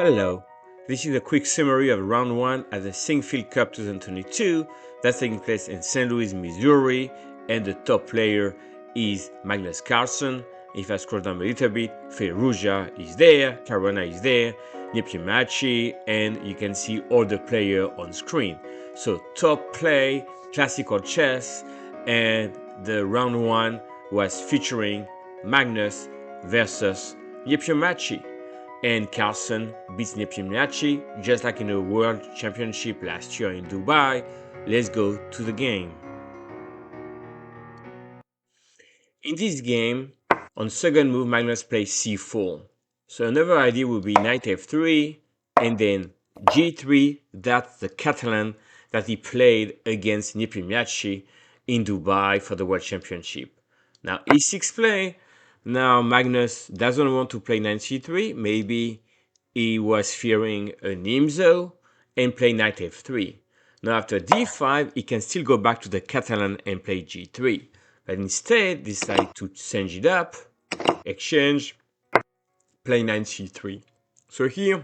Hello, this is a quick summary of round 1 at the Sinquefield Cup 2022 that's taking place in St. Louis, Missouri, and the top player is Magnus Carlsen. If I scroll down a little bit, Ferrugia is there, Carolina is there, Nepomniachtchi, and you can see all the players on screen. So top play, classical chess, and the round 1 was featuring Magnus versus Nepomniachtchi. And Carlsen beats Nepomniachtchi just like in the World Championship last year in Dubai. Let's go to the game. In this game, on second move, Magnus plays c4. So another idea would be knight f3 and then g3. That's the Catalan that he played against Nepomniachtchi in Dubai for the World Championship. Now e6 play. Now Magnus doesn't want to play knight c3. Maybe he was fearing a nimzo and play knight f3. Now after d5, he can still go back to the Catalan and play g3. But instead decide to change it up, exchange, play knight c3. So here,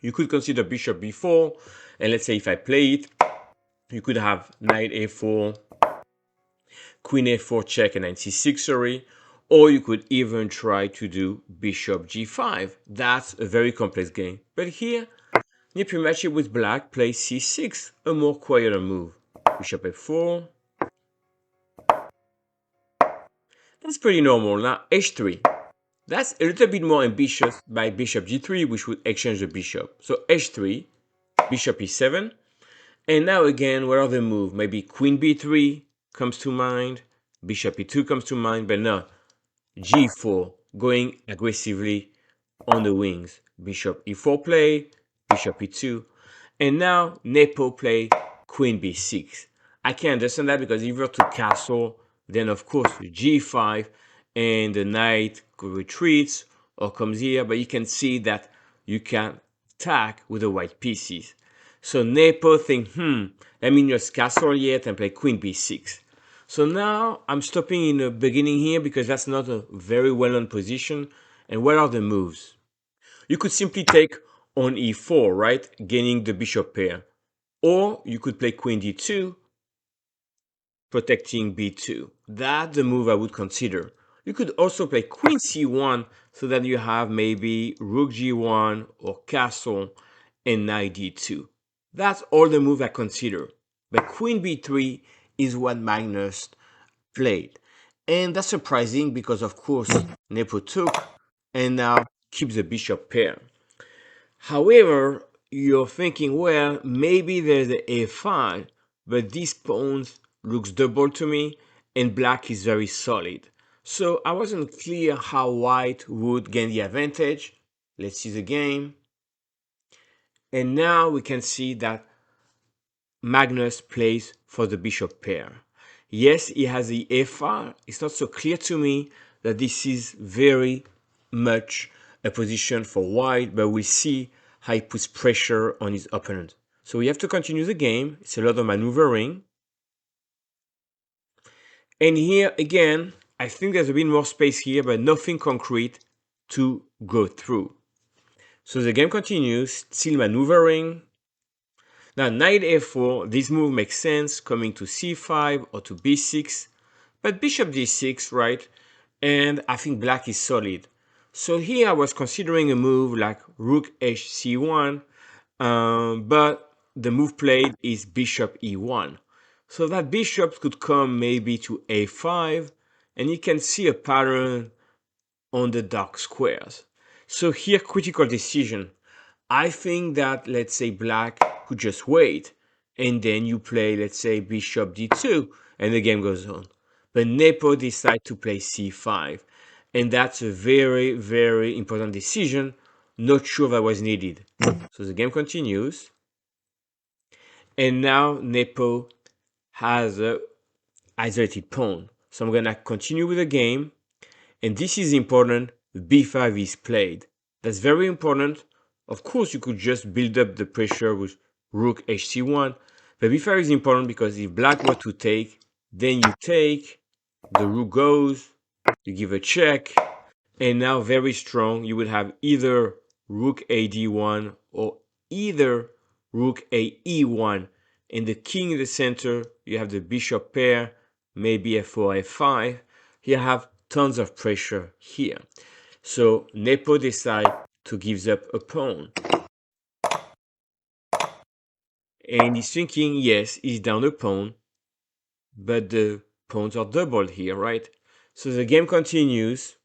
you could consider bishop b4, and let's say if I play it, you could have knight a4, queen a4 check, and knight c6, sorry, or you could even try to do bishop g5. That's a very complex game. But here, Nepomniachtchi with black plays c6, a more quieter move. Bishop f4. That's pretty normal. Now h3. That's a little bit more ambitious by bishop g3, which would exchange the bishop. So h3, bishop e7. And now again, what are the moves? Maybe queen b3 comes to mind, bishop e2 comes to mind, but no, g4, going aggressively on the wings. Bishop e4 play, bishop e2. And now NEPO play queen b6. I can understand that because if you're to castle, then of course g5 and the knight retreats or comes here, but you can see that you can attack with the white pieces. So NEPO think, let me just castle yet and play queen b6. So now I'm stopping in the beginning here because that's not a very well-known position. And what are the moves? You could simply take on e4, right, gaining the bishop pair. Or you could play queen d2, protecting b2. That's the move I would consider. You could also play queen c1 so that you have maybe rook g1 or castle and knight d2. That's all the move I consider. But queen b3 is what Magnus played. And that's surprising because of course Nepo took and now keeps the bishop pair. However, you're thinking, well, maybe there's the a5, but these pawns looks double to me and black is very solid. So I wasn't clear how white would gain the advantage. Let's see the game. And now we can see that Magnus plays for the bishop pair. Yes, he has the a5. It's not so clear to me that this is very much a position for white, but we'll see how he puts pressure on his opponent. So we have to continue the game. It's a lot of maneuvering. And here again, I think there's a bit more space here, but nothing concrete to go through. So the game continues, still maneuvering. Now knight a4, this move makes sense, coming to c5 or to b6, but bishop d6, right? And I think black is solid. So here I was considering a move like rook hc1, but the move played is bishop e1. So that bishop could come maybe to a5, and you can see a pattern on the dark squares. So here, critical decision. I think that, let's say, black could just wait, and then you play, let's say, bishop d2, and the game goes on. But Nepo decided to play c5, and that's a very, very important decision. Not sure that was needed. So the game continues, and now Nepo has a isolated pawn. So I'm gonna continue with the game, and this is important. b5 is played. That's very important. Of course, you could just build up the pressure with rook hc1, but b5 is important because if black were to take, then you take, the rook goes, you give a check, and now very strong, you would have either rook a d1, or either rook a e1, and the king in the center, you have the bishop pair, maybe f4, f5. You have tons of pressure here. So Nepo decides to give up a pawn. And he's thinking, yes, he's down a pawn, but the pawns are doubled here, right? So the game continues.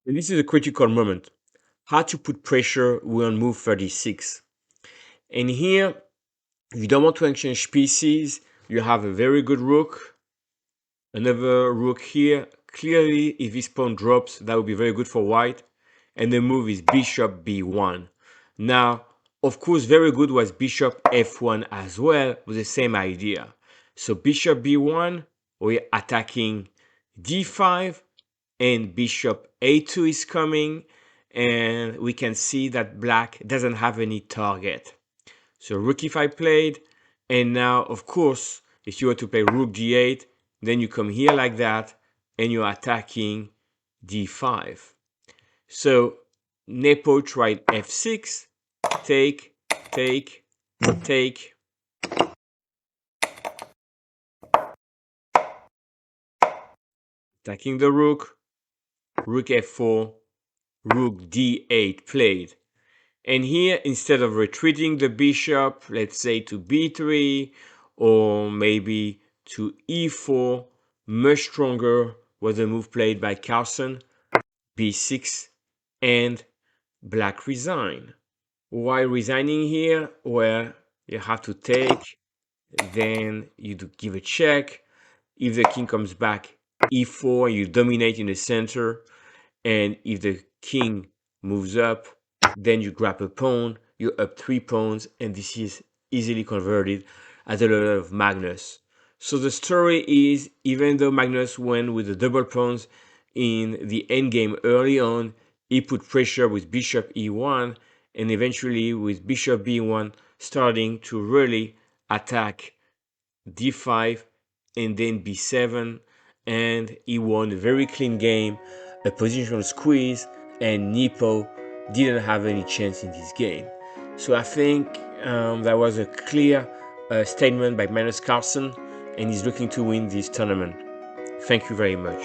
And this is a critical moment. How to put pressure on move 36. And here, you don't want to exchange pieces. You have a very good rook. Another rook here. Clearly, if this pawn drops, that would be very good for white. And the move is bishop b1. Now, of course, very good was bishop f1 as well, with the same idea. So bishop b1, we're attacking d5, and bishop a2 is coming, and we can see that black doesn't have any target. So rook e5 played, and now, of course, if you were to play rook g8, then you come here like that, and you're attacking d5. So Nepo tried f6, take, take, take. Attacking the rook, rook f4, rook d8 played. And here, instead of retreating the bishop, let's say to b3, or maybe to e4, much stronger was the move played by Carlsen, b6, and black resign. Why resigning here? Well, you have to take, then you give a check. If the king comes back, e4, you dominate in the center. And if the king moves up, then you grab a pawn, you're up 3 pawns, and this is easily converted at the level of Magnus. So the story is, even though Magnus went with the double pawns in the endgame early on, he put pressure with bishop e1, and eventually with bishop b1 starting to really attack d5 and then b7, and he won a very clean game, a positional squeeze, and Nepo didn't have any chance in this game. So I think that was a clear statement by Magnus Carlsen, and he's looking to win this tournament. Thank you very much.